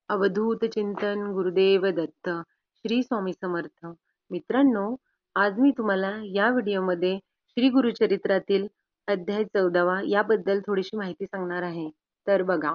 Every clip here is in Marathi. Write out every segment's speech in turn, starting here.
अवधूत चिंतन गुरुदेव दत्त श्री स्वामी समर्थ. मित्रांनो, आज मी तुम्हाला या व्हिडिओमध्ये श्री गुरुचरित्रातील अध्याय 14वा याबद्दल थोडीशी माहिती सांगणार आहे. तर बघा,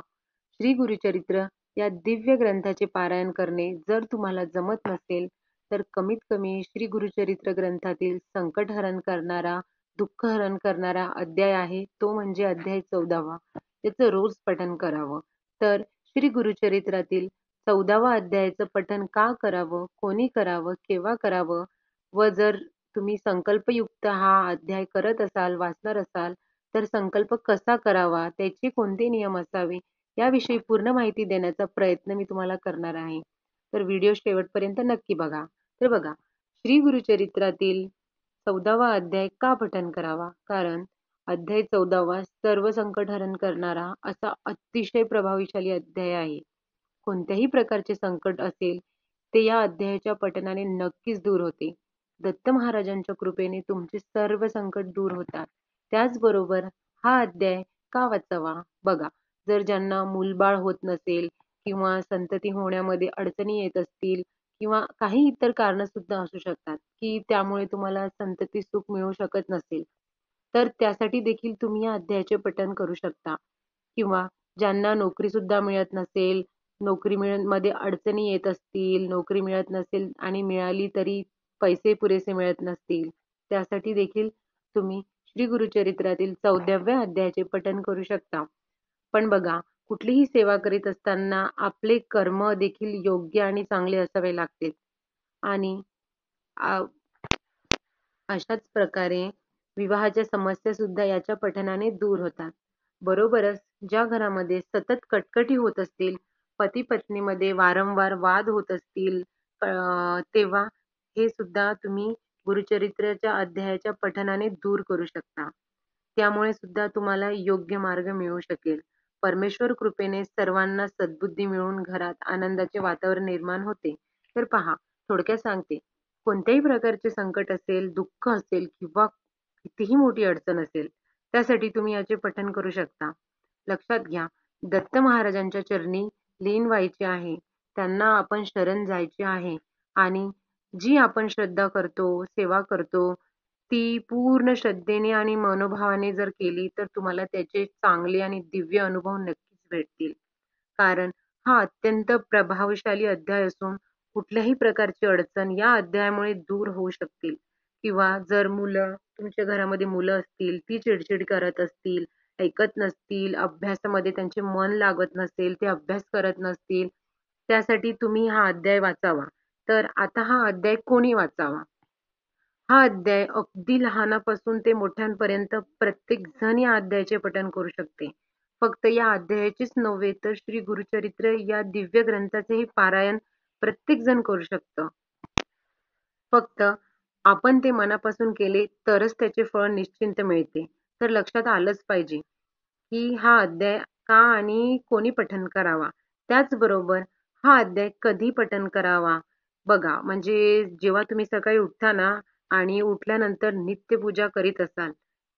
श्री गुरुचरित्र या दिव्य ग्रंथाचे पारायण करणे जर तुम्हाला जमत नसेल तर कमीत कमी श्री गुरुचरित्र ग्रंथातील संकटहरण करणारा, दुःखहरण करणारा अध्याय आहे तो म्हणजे अध्याय 14वा. त्याचं रोज पठण करावं. तर श्री गुरुचरित्रातील 14वा अध्यायाचं पठण का करावं, कोणी करावं, केव्हा करावं व जर तुम्ही संकल्पयुक्त हा अध्याय करत असाल, वाचणार असाल, तर संकल्प कसा करावा, त्याचे कोणते नियम असावे, याविषयी पूर्ण माहिती देण्याचा प्रयत्न मी तुम्हाला करणार आहे. तर व्हिडिओ शेवटपर्यंत नक्की बघा. तर बघा, श्री गुरुचरित्रातील 14वा अध्याय का पठण करावा? कारण अध्याय 14वा सर्व संकटहरण करणारा असा अतिशय प्रभावशाली अध्याय आहे. कोणत्याही प्रकारचे संकट असेल ते या अध्यायाच्या पठणाने नक्कीच दूर होते. दत्त महाराजांच्या कृपेने तुमचे सर्व संकट दूर होतात. त्याचबरोबर हा अध्याय का वाचावा? बघा, जर ज्यांना मूलबाळ होत नसेल किंवा संतती होण्यामध्ये अडचणी येत असतील किंवा काही इतर कारण सुद्धा असू शकतात की त्यामुळे तुम्हाला संतती सुख मिळू शकत नसेल, तर त्यासाठी देखील तुम्ही या अध्यायाचे पठण करू शकता. किंवा ज्यांना नोकरी सुद्धा मिळत नसेल, नोकरी मध्ये अडचणी येत असतील, नोकरी मिळत नसेल आणि मिळाली तरी पैसे पुरेसे मिळत नसतील, त्यासाठी देखील तुम्ही श्री गुरुचरित्रातील 14व्या अध्यायाचे पठण करू शकता. पण बघा, कुठलीही सेवा करीत असताना आपले कर्म देखील योग्य आणि चांगले असावे लागते आणि अशाच प्रकारे विवाहाच्या समस्या सुद्धा याच्या पठणाने दूर होतात. बरोबरच ज्या घरामध्ये सतत कटकटी होत असतील, पती पत्नीमध्ये वारंवार वाद होत असतील, तेव्हा हे सुद्धा तुम्ही गुरुचरित्राच्या अध्यायाच्या पठणाने दूर करू शकता. त्यामुळे सुद्धा तुम्हाला योग्य मार्ग मिळू शकेल. परमेश्वर कृपेने सर्वांना सद्बुद्धी मिळून घरात आनंदाचे वातावरण निर्माण होते. तर पहा, थोडक्यात सांगते, कोणत्याही प्रकारचे संकट असेल, दुःख असेल किंवा कितीही मोठी अडचण असेल, त्यासाठी तुम्ही याचे पठण करू शकता. लक्षात घ्या, दत्त महाराजांच्या चरणी लीन व्हायचे आहे. त्यांना आपण शरण जायचे आहे आणि जी आपण श्रद्धा करतो, सेवा करतो, ती पूर्ण श्रद्धेने आणि मनोभावाने जर केली तर तुम्हाला त्याचे चांगले आणि दिव्य अनुभव नक्कीच भेटतील. कारण हा अत्यंत प्रभावशाली अध्याय असून कुठल्याही प्रकारची अडचण या अध्यायामुळे दूर होऊ शकतील. किंवा जर तुमच्या घरामध्ये मुलं असतील, ती चिडचिड करत असतील, ऐकत नसतील, अभ्यासामध्ये त्यांचे मन लागत नसेल, ते अभ्यास करत नसतील, त्यासाठी तुम्ही हा अध्याय वाचावा. तर आता हा अध्याय कोणी वाचावा? हा अध्याय अगदी लहानापासून ते मोठ्यांपर्यंत प्रत्येक जण या अध्यायाचे पठण करू शकते. फक्त या अध्यायाचेच नव्हे तर श्री गुरुचरित्र या दिव्य ग्रंथाचेही पारायण प्रत्येक जण करू शकतं. फक्त आपण ते मनापासून केले तरच त्याचे फळ निश्चिंत मिळते. तर लक्षात आलंच पाहिजे की हा अध्याय का आणि कोणी पठण करावा. त्याचबरोबर हा अध्याय कधी पठण करावा? बघा, म्हणजे जेव्हा तुम्ही सकाळी उठता ना आणि उठल्यानंतर नित्यपूजा करीत असाल,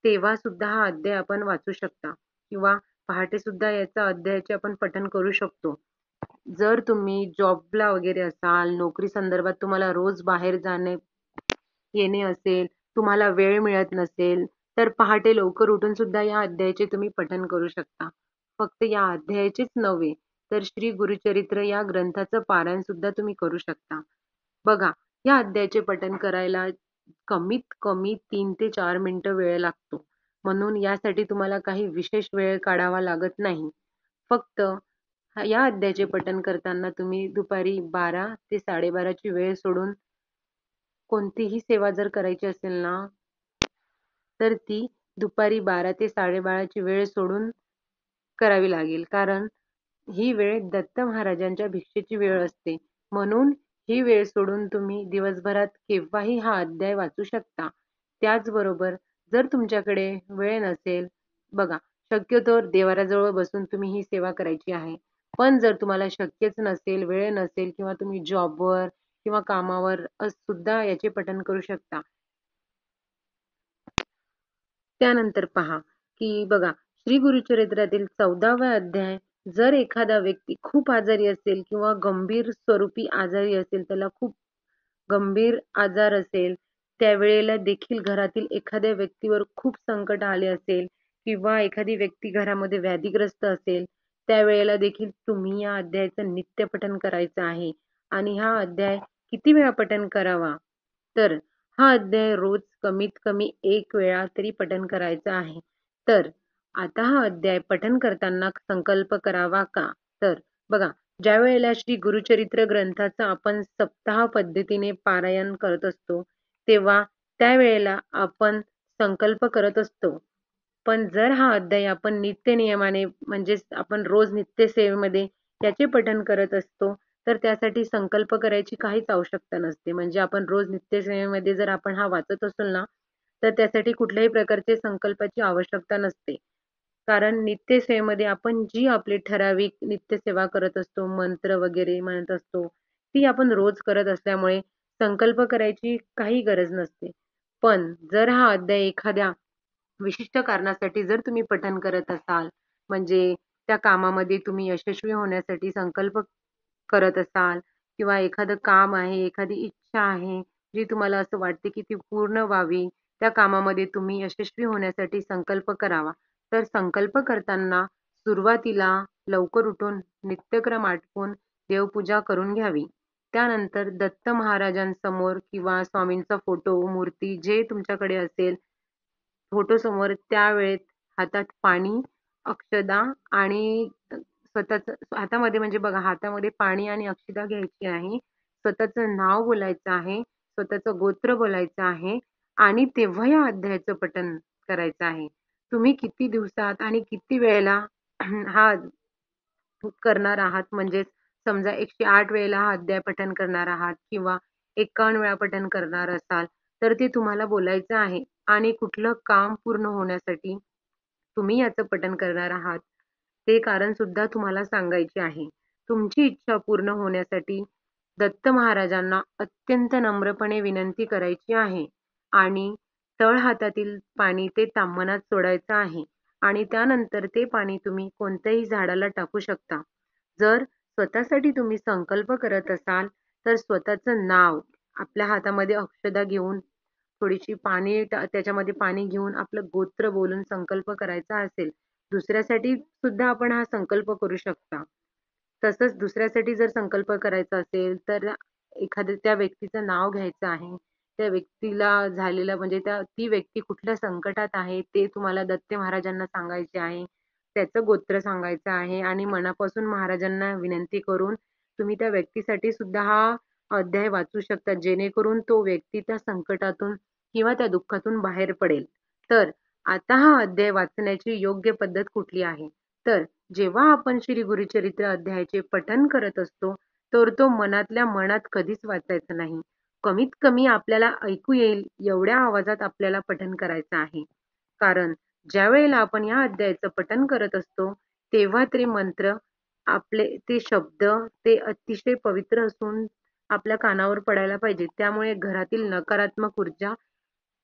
तेव्हा सुद्धा हा अध्याय आपण वाचू शकता किंवा पहाटे सुद्धा याचा अध्यायाचे आपण पठण करू शकतो. जर तुम्ही जॉबला वगैरे असाल, नोकरी संदर्भात तुम्हाला रोज बाहेर जाणे येणे असेल, तुम्हाला वेळ मिळत नसेल, तर पहाटे लवकर उठून सुद्धा या अध्यायाचे तुम्ही पठण करू शकता. फक्त या अध्यायाचेच नव्हे, तर श्री गुरुचरित्र या ग्रंथाचं पारायण सुद्धा तुम्ही करू शकता. बघा, या अध्यायाचे पठण करायला कमीत कमी 3 ते 4 मिनिटं वेळ लागतो. म्हणून यासाठी तुम्हाला काही विशेष वेळ काढावा लागत नाही. फक्त या अध्यायाचे पठण करताना तुम्ही दुपारी 12 ते 12:30 ची वेळ सोडून कोणतीही सेवा जर करायची असेल ना, तर ती दुपारी 12 ते 12:30 ची वेळ सोडून करावी लागेल. कारण ही वेळ दत्त महाराजांच्या भिक्षेची वेळ असते. म्हणून ही वेळ सोडून तुम्ही दिवसभरात केव्हाही हा अध्याय वाचू शकता. त्याचबरोबर जर तुमच्याकडे वेळ नसेल, बघा, शक्यतो देवाऱ्याजवळ बसून तुम्ही ही सेवा करायची आहे. पण जर तुम्हाला शक्यच नसेल, वेळ नसेल किंवा तुम्ही जॉबवर किंवा कामावर सुद्धा याचे पठण करू शकता. त्यानंतर पहा की बघा, श्री गुरुचरित्रातील 14वा अध्याय जर एखादा व्यक्ती खूप आजारी असेल किंवा गंभीर स्वरूपी आजारी असेल, त्याला खूप गंभीर आजार असेल, त्यावेळेला देखील घरातील एखाद्या व्यक्तीवर खूप संकट आले असेल किंवा एखादी व्यक्ती घरामध्ये व्याधीग्रस्त असेल, त्यावेळेला देखील तुम्ही या अध्यायाचं नित्यपठण करायचं आहे. आणि हा अध्याय किती वेळा पठण करावा? तर हा अध्याय रोज कमीत कमी 1 वेळा तरी पठण करायचा आहे. तर आता हा अध्याय पठण करताना संकल्प करावा का? तर बघा, ज्यावेळेला श्री गुरुचरित्र ग्रंथाचं आपण सप्ताह पद्धतीने पारायण करत असतो, तेव्हा त्यावेळेला आपण संकल्प करत असतो. पण जर हा अध्याय आपण नित्य नियमाने म्हणजेच आपण रोज नित्यसेवेमध्ये त्याचे पठण करत असतो, तर त्यासाठी संकल्प करायची काहीच आवश्यकता नसते. म्हणजे आपण रोज नित्यसेवेमध्ये जर आपण हा वाचत असेल ना, तर त्यासाठी कुठल्याही प्रकारचे संकल्पाची आवश्यकता नसते. कारण नित्यसेवेमध्ये आपण जी आपली ठराविक नित्यसेवा करत असतो, मंत्र वगैरे म्हणत असतो, ती आपण रोज करत असल्यामुळे संकल्प करायची काही गरज नसते. पण जर हा अध्याय एखाद्या विशिष्ट कारणासाठी जर तुम्ही पठण करत असाल, म्हणजे त्या कामामध्ये तुम्ही यशस्वी होण्यासाठी संकल्प करत असाल किंवा एखादं काम आहे, एखादी इच्छा आहे, जी तुम्हाला असं वाटते की ती पूर्ण व्हावी, त्या कामामध्ये तुम्ही यशस्वी होण्यासाठी संकल्प करावा. तर संकल्प करताना सुरुवातीला लवकर उठून नित्यक्रम आटपून देवपूजा करून घ्यावी. त्यानंतर दत्त महाराजांसमोर किंवा स्वामींचा फोटो, मूर्ती जे तुमच्याकडे असेल फोटोसमोर त्यावेळेत हातात पाणी, अक्षदा आणि स्वतःचं हातामध्ये म्हणजे बघा हातामध्ये पाणी आणि अक्षदा घ्यायची आहे. स्वतःचं नाव बोलायचं आहे, स्वतःचं गोत्र बोलायचं आहे आणि तेव्हा या अध्यायाचं पठण करायचं आहे. तुम्ही किती दिवसात आणि किती वेळेला हा करणार आहात म्हणजेच समजा 108 वेळेला हा अध्याय पठण करणार आहात किंवा 51 वेळा पठण करणार असाल, तर ते तुम्हाला बोलायचं आहे आणि कुठलं काम पूर्ण होण्यासाठी तुम्ही याचं पठण करणार आहात, ते कारण सुद्धा तुम्हाला सांगायचे आहे. तुमची इच्छा पूर्ण होण्यासाठी दत्त महाराजांना अत्यंत नम्रपणे विनंती करायची आहे आणि तळहातातील पाणी ते ताम्हनात सोडायचं आहे आणि त्यानंतर ते पाणी तुम्ही कोणत्याही झाडाला टाकू शकता. जर स्वतःसाठी तुम्ही संकल्प करत असाल, तर स्वतःचं नाव आपल्या हातामध्ये अक्षदा घेऊन थोडीशी पाणी त्याच्यामध्ये पाणी घेऊन आपलं गोत्र बोलून संकल्प करायचा असेल, दुसऱ्यासाठी सुद्धा आपण हा संकल्प करू शकता. तसंच दुसऱ्यासाठी जर संकल्प करायचा असेल, तर एखाद्या त्या व्यक्तीचं नाव घ्यायचं आहे. त्या व्यक्तीला झालेलं म्हणजे ती व्यक्ती कुठल्या संकटात आहे, ते तुम्हाला दत्त महाराजांना सांगायचे आहे. त्याचं गोत्र सांगायचं आहे आणि मनापासून महाराजांना विनंती करून तुम्ही त्या व्यक्तीसाठी सुद्धा हा अध्याय वाचू शकता, जेणेकरून तो व्यक्ती त्या संकटातून किंवा त्या दुःखातून बाहेर पडेल. तर आता हा अध्याय वाचण्याची योग्य पद्धत कुठली आहे? तर जेव्हा आपण श्री गुरुचरित्र अध्यायाचे पठण करत असतो, तर तो मनातल्या मनात कधीच वाचायचा नाही. कमीत कमी आपल्याला ऐकू येईल एवढ्या आवाजात आपल्याला पठण करायचं आहे. कारण ज्यावेळेला आपण या अध्यायाचं पठण करत असतो, तेव्हा ते मंत्र, आपले ते शब्द, ते अतिशय पवित्र असून आपल्या कानावर पडायला पाहिजे. त्यामुळे घरातील नकारात्मक ऊर्जा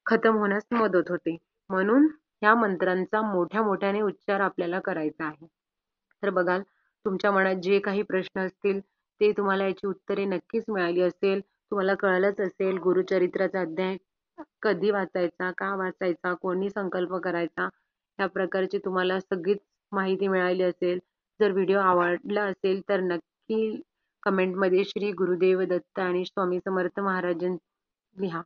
खतम होण्यास मदत होते. म्हणून ह्या मंत्रांचा मोठ्या मोठ्याने उच्चार आपल्याला करायचा आहे. तर बघाल, तुमच्या मनात जे काही प्रश्न असतील, ते तुम्हाला याची उत्तरे नक्कीच मिळाली असेल. तुम्हाला कळलंच असेल गुरुचरित्राचा अध्याय कधी वाचायचा, का वाचायचा, कोणी संकल्प करायचा, या प्रकारची तुम्हाला सगळीच माहिती मिळाली असेल. जर व्हिडिओ आवडला असेल तर नक्की कमेंटमध्ये श्री गुरुदेव दत्त आणि स्वामी समर्थ महाराज लिहा.